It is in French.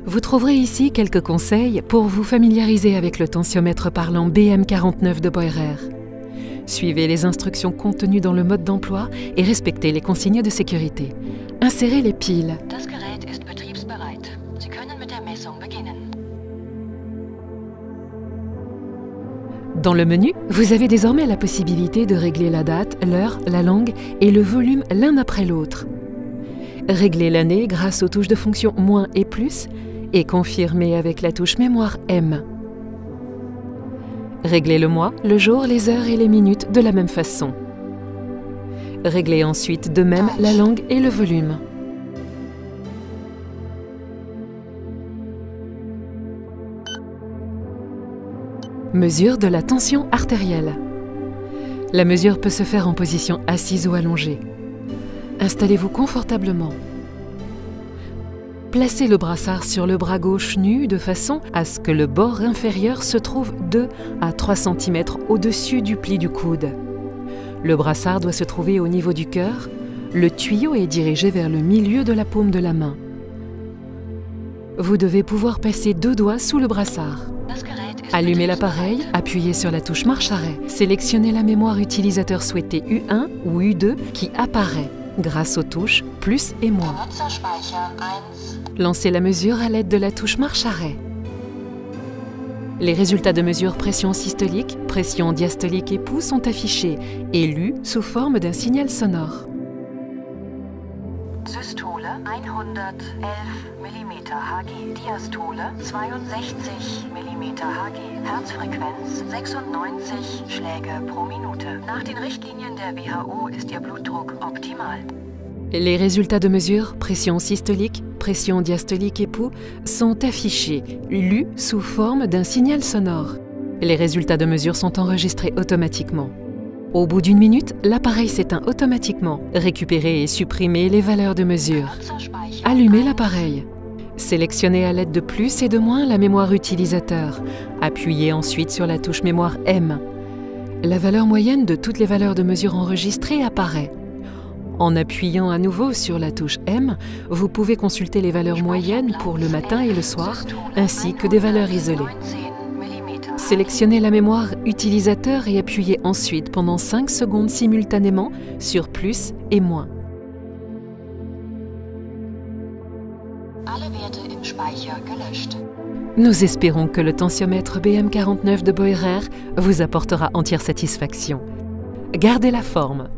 Vous trouverez ici quelques conseils pour vous familiariser avec le tensiomètre parlant BM49 de Beurer. Suivez les instructions contenues dans le mode d'emploi et respectez les consignes de sécurité. Insérez les piles. Das Gerät ist betriebsbereit. Sie können mit der Messung beginnen. Dans le menu, vous avez désormais la possibilité de régler la date, l'heure, la langue et le volume l'un après l'autre. Réglez l'année grâce aux touches de fonction moins et plus et confirmez avec la touche mémoire M. Réglez le mois, le jour, les heures et les minutes de la même façon. Réglez ensuite de même la langue et le volume. Mesure de la tension artérielle. La mesure peut se faire en position assise ou allongée. Installez-vous confortablement. Placez le brassard sur le bras gauche nu de façon à ce que le bord inférieur se trouve 2 à 3 cm au-dessus du pli du coude. Le brassard doit se trouver au niveau du cœur. Le tuyau est dirigé vers le milieu de la paume de la main. Vous devez pouvoir passer 2 doigts sous le brassard. Allumez l'appareil, appuyez sur la touche marche-arrêt. Sélectionnez la mémoire utilisateur souhaitée U1 ou U2 qui apparaît grâce aux touches plus et moins. Lancez la mesure à l'aide de la touche marche-arrêt. Les résultats de mesure pression systolique, pression diastolique et pouls sont affichés et lus sous forme d'un signal sonore. Systole 111 mm Hg, Diastole 62 mm Hg, Herzfrequenz 96 Schläge pro Minute. Nach den Richtlinien der WHO ist Ihr Blutdruck optimal. Les résultats de mesure, pression systolique, pression diastolique et pouls, sont affichés, lus sous forme d'un signal sonore. Les résultats de mesure sont enregistrés automatiquement. Au bout d'1 minute, l'appareil s'éteint automatiquement. Récupérez et supprimez les valeurs de mesure. Allumez l'appareil. Sélectionnez à l'aide de plus et de moins la mémoire utilisateur. Appuyez ensuite sur la touche mémoire M. La valeur moyenne de toutes les valeurs de mesure enregistrées apparaît. En appuyant à nouveau sur la touche M, vous pouvez consulter les valeurs moyennes pour le matin et le soir, ainsi que des valeurs isolées. Sélectionnez la mémoire utilisateur et appuyez ensuite pendant 5 secondes simultanément sur plus et moins. Nous espérons que le tensiomètre BM49 de Beurer vous apportera entière satisfaction. Gardez la forme.